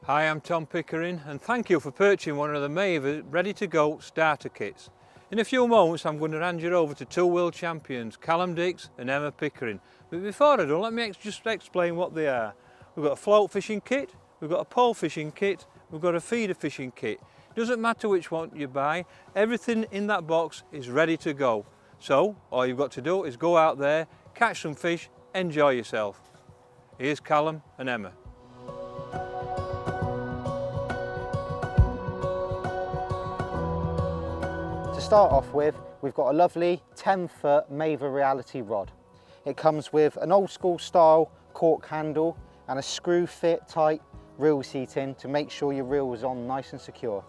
Hi, I'm Tom Pickering and thank you for purchasing one of the Maver ready-to-go starter kits. In a few moments I'm going to hand you over to two world champions, Callum Dicks and Emma Pickering. But before I do, let me just explain what they are. We've got a float fishing kit, we've got a pole fishing kit, we've got a feeder fishing kit. Doesn't matter which one you buy, everything in that box is ready to go. So all you've got to do is go out there, catch some fish, enjoy yourself. Here's Callum and Emma. To start off with, we've got a lovely 10-foot Maver reality rod. It comes with an old school style cork handle and a screw fit tight reel seating to make sure your reel is on nice and secure.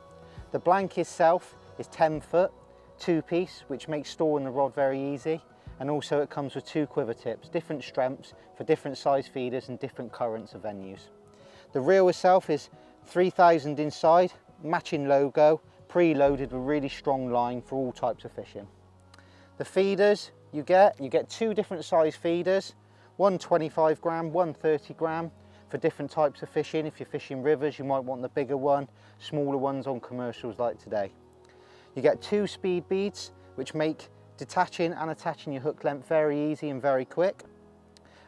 The blank itself is 10 foot, 2-piece, which makes storing the rod very easy, and also it comes with 2 quiver tips, different strengths for different size feeders and different currents of venues. The reel itself is 3000 inside, matching logo, pre-loaded with really strong line for all types of fishing. The feeders you get 2 different size feeders, one 25 gram, one 30 gram for different types of fishing. If you're fishing rivers, you might want the bigger one, smaller ones on commercials like today. You get 2 speed beads, which make detaching and attaching your hook length very easy and very quick.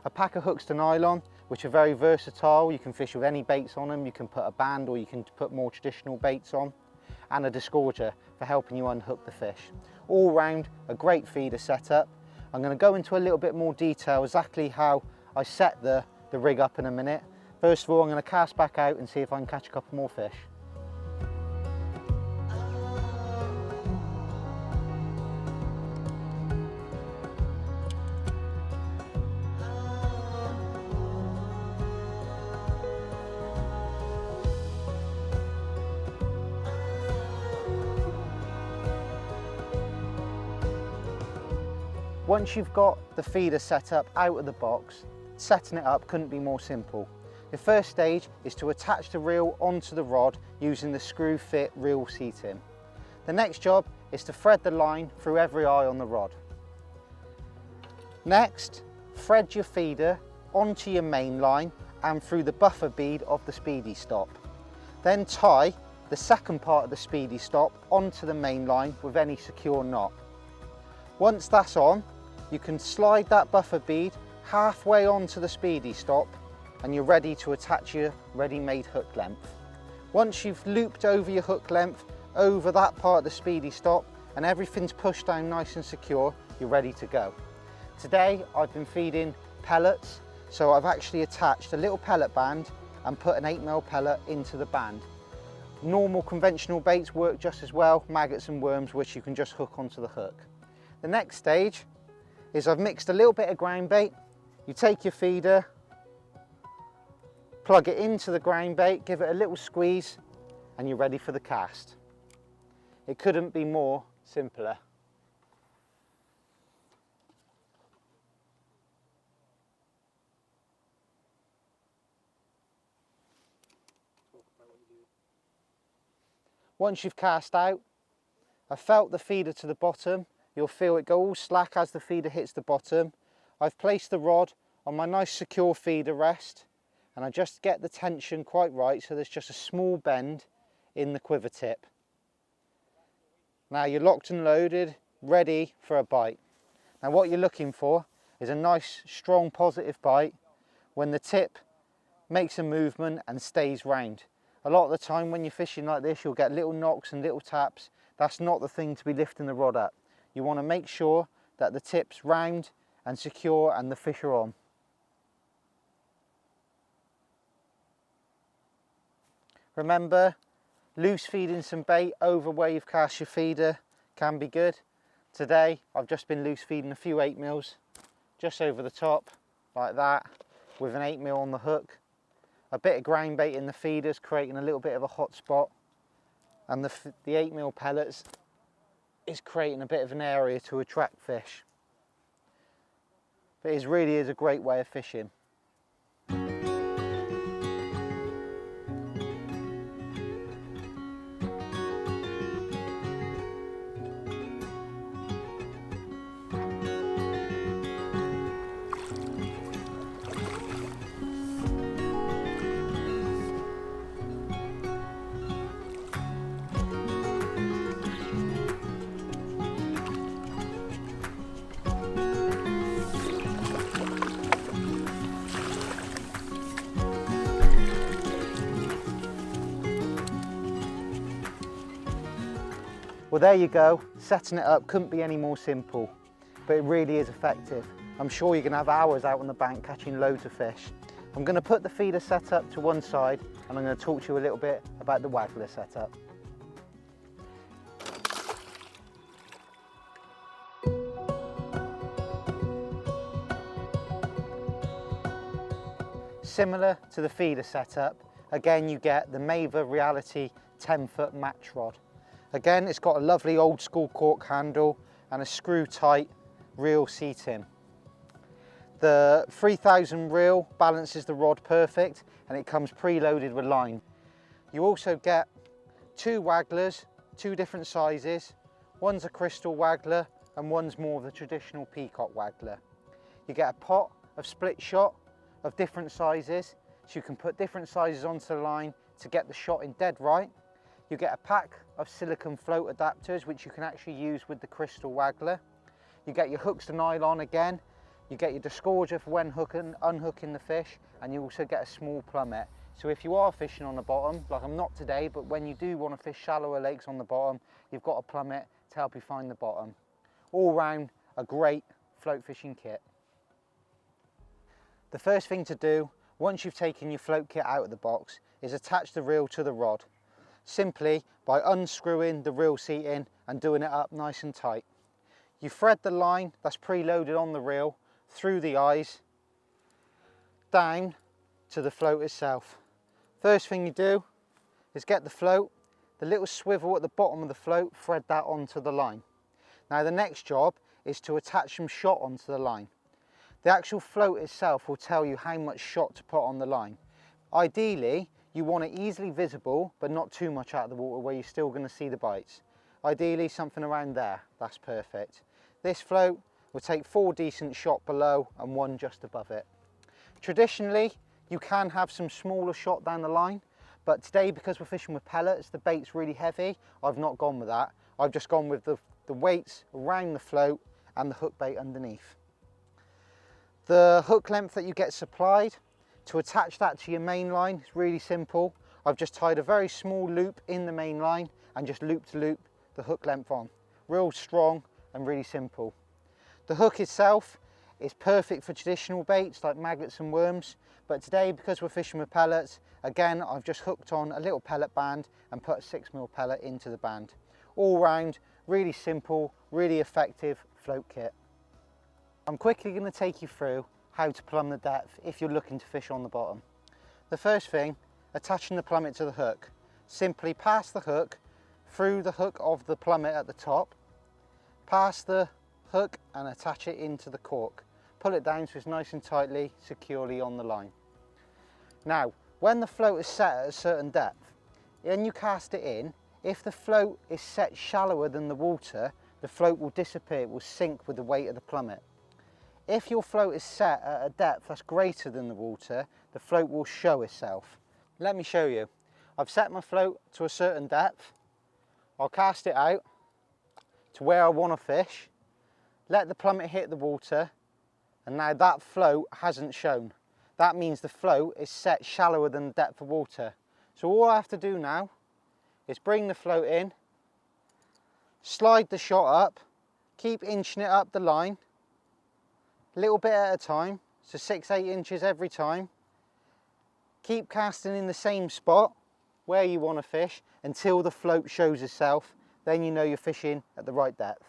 A pack of hooks to nylon, which are very versatile. You can fish with any baits on them. You can put a band or you can put more traditional baits on. And a disgorger for helping you unhook the fish. All round a great feeder setup. I'm going to go into a little bit more detail exactly how I set the rig up in a minute. First of all, I'm going to cast back out and see if I can catch a couple more fish. Once you've got the feeder set up out of the box, setting it up couldn't be more simple. The first stage is to attach the reel onto the rod using the screw fit reel seating. The next job is to thread the line through every eye on the rod. Next, thread your feeder onto your main line and through the buffer bead of the speedy stop. Then tie the second part of the speedy stop onto the main line with any secure knot. Once that's on, you can slide that buffer bead halfway onto the speedy stop and you're ready to attach your ready-made hook length. Once you've looped over your hook length over that part of the speedy stop and everything's pushed down nice and secure, you're ready to go. Today I've been feeding pellets, so I've actually attached a little pellet band and put an 8mm pellet into the band. Normal conventional baits work just as well, maggots and worms, which you can just hook onto the hook. The next stage is I've mixed a little bit of ground bait. You take your feeder, plug it into the ground bait, give it a little squeeze, and you're ready for the cast. It couldn't be more simpler. Once you've cast out, I've felt the feeder to the bottom. You'll feel it go all slack as the feeder hits the bottom. I've placed the rod on my nice secure feeder rest and I just get the tension quite right so there's just a small bend in the quiver tip. Now you're locked and loaded, ready for a bite. Now what you're looking for is a nice strong positive bite when the tip makes a movement and stays round. A lot of the time when you're fishing like this you'll get little knocks and little taps. That's not the thing to be lifting the rod up. You want to make sure that the tip's round and secure and the fish are on. Remember, loose feeding some bait over where you've cast your feeder can be good. Today I've just been loose feeding a few 8mm just over the top like that with an 8mm on the hook. A bit of ground bait in the feeders creating a little bit of a hot spot, and the 8mm pellets is creating a bit of an area to attract fish. But it really is a great way of fishing. Well, there you go. Setting it up couldn't be any more simple, but it really is effective. I'm sure you're going to have hours out on the bank catching loads of fish. I'm going to put the feeder setup to one side and I'm going to talk to you a little bit about the waggler setup. Similar to the feeder setup, again you get the Maver Reality 10-foot match rod. Again, it's got a lovely old school cork handle and a screw tight reel seating. The 3000 reel balances the rod perfect and it comes preloaded with line. You also get two wagglers, two different sizes. One's a crystal waggler and one's more of the traditional peacock waggler. You get a pot of split shot of different sizes, so you can put different sizes onto the line to get the shot in dead right. You get a pack of silicone float adapters which you can actually use with the crystal waggler. You get your hooks to nylon again. You get your disgorger for when unhooking the fish, and you also get a small plummet. So if you are fishing on the bottom, like I'm not today, but when you do want to fish shallower lakes on the bottom, you've got a plummet to help you find the bottom. All round a great float fishing kit. The first thing to do, once you've taken your float kit out of the box, is attach the reel to the rod, simply by unscrewing the reel seating and doing it up nice and tight. You thread the line that's preloaded on the reel through the eyes, down to the float itself. First thing you do is get the float, the little swivel at the bottom of the float, thread that onto the line. Now the next job is to attach some shot onto the line. The actual float itself will tell you how much shot to put on the line. Ideally, you want it easily visible, but not too much out of the water where you're still going to see the bites. Ideally, something around there, that's perfect. This float will take 4 decent shot below and 1 just above it. Traditionally, you can have some smaller shot down the line, but today, because we're fishing with pellets, the bait's really heavy, I've not gone with that. I've just gone with the weights around the float and the hook bait underneath. The hook length that you get supplied, to attach that to your main line, is really simple. I've just tied a very small loop in the main line and just loop to loop the hook length on. Real strong and really simple. The hook itself is perfect for traditional baits like maggots and worms, but today, because we're fishing with pellets, again I've just hooked on a little pellet band and put a 6mm pellet into the band. All round, really simple, really effective float kit. I'm quickly going to take you through how to plumb the depth if you're looking to fish on the bottom. The first thing, attaching the plummet to the hook. Simply pass the hook through the hook of the plummet at the top, pass the hook and attach it into the cork. Pull it down so it's nice and tightly, securely on the line. Now, when the float is set at a certain depth, when you cast it in, if the float is set shallower than the water, the float will disappear, it will sink with the weight of the plummet. If your float is set at a depth that's greater than the water, the float will show itself. Let me show you. I've set my float to a certain depth. I'll cast it out to where I want to fish, let the plummet hit the water, and now that float hasn't shown. That means the float is set shallower than the depth of water. So all I have to do now is bring the float in, slide the shot up, keep inching it up the line, a little bit at a time, so 6-8 inches every time. Keep casting in the same spot where you want to fish until the float shows itself, then you know you're fishing at the right depth.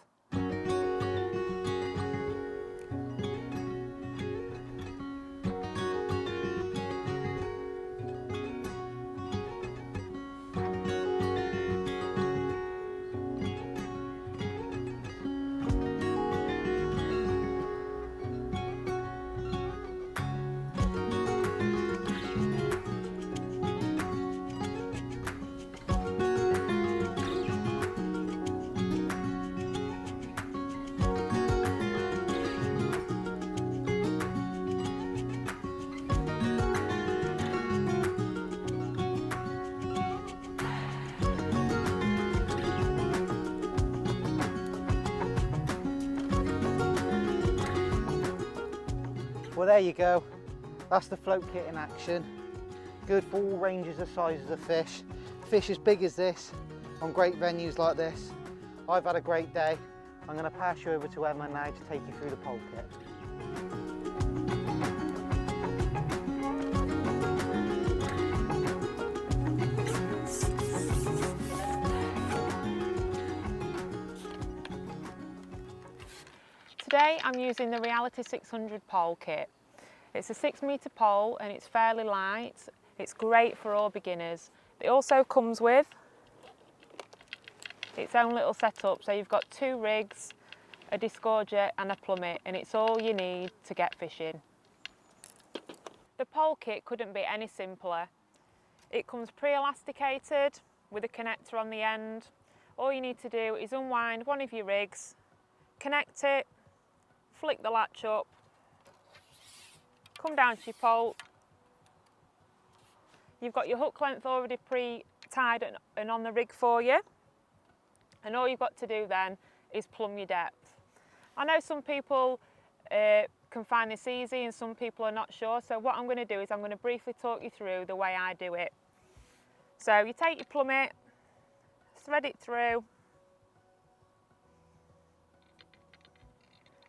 Well, there you go. That's the float kit in action. Good for all ranges of sizes of fish. Fish as big as this on great venues like this. I've had a great day. I'm going to pass you over to Emma now to take you through the pole kit. Today I'm using the Reality 600 pole kit. It's a 6-metre pole and it's fairly light. It's great for all beginners. It also comes with its own little setup, so you've got 2 rigs, a disgorger and a plummet, and it's all you need to get fishing. The pole kit couldn't be any simpler. It comes pre-elasticated with a connector on the end. All you need to do is unwind one of your rigs, connect it, flick the latch up, come down to your pole. You've got your hook length already pre-tied and on the rig for you. And all you've got to do then is plumb your depth. I know some people can find this easy and some people are not sure. So what I'm going to do is I'm going to briefly talk you through the way I do it. So you take your plummet, thread it through,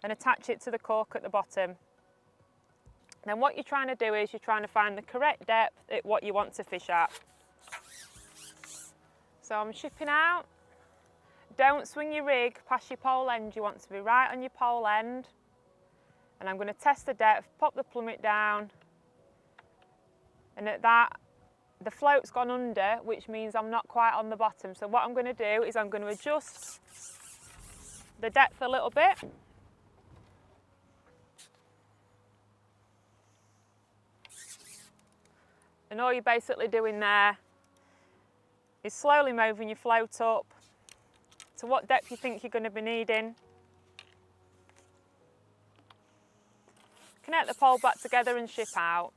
and attach it to the cork at the bottom. Then what you're trying to do is you're trying to find the correct depth at what you want to fish at. So I'm shipping out. Don't swing your rig past your pole end, you want to be right on your pole end. And I'm going to test the depth, pop the plummet down, and at that the float's gone under, which means I'm not quite on the bottom. So what I'm going to do is I'm going to adjust the depth a little bit. And all you're basically doing there is slowly moving your float up to what depth you think you're going to be needing. Connect the pole back together and ship out.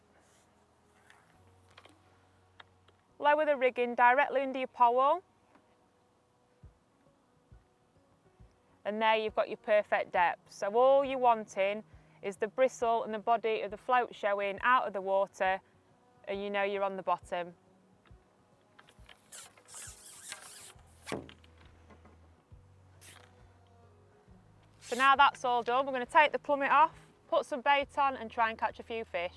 Lower the rigging directly under your pole. And there you've got your perfect depth. So all you're wanting is the bristle and the body of the float showing out of the water, and you know you're on the bottom. So now that's all done, we're going to take the plummet off, put some bait on and try and catch a few fish.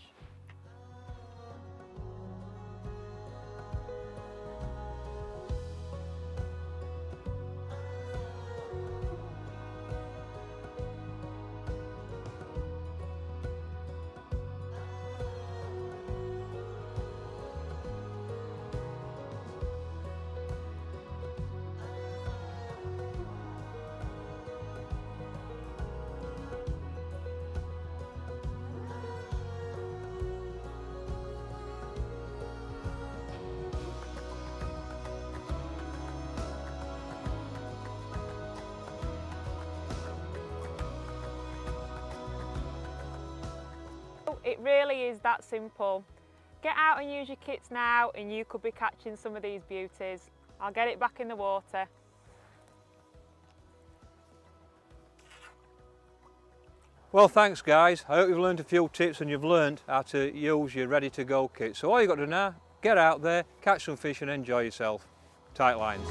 It really is that simple. Get out and use your kits now and you could be catching some of these beauties. I'll get it back in the water. Well, thanks guys. I hope you've learned a few tips and you've learned how to use your ready to go kit. So all you've got to do now, get out there, catch some fish and enjoy yourself. Tight lines.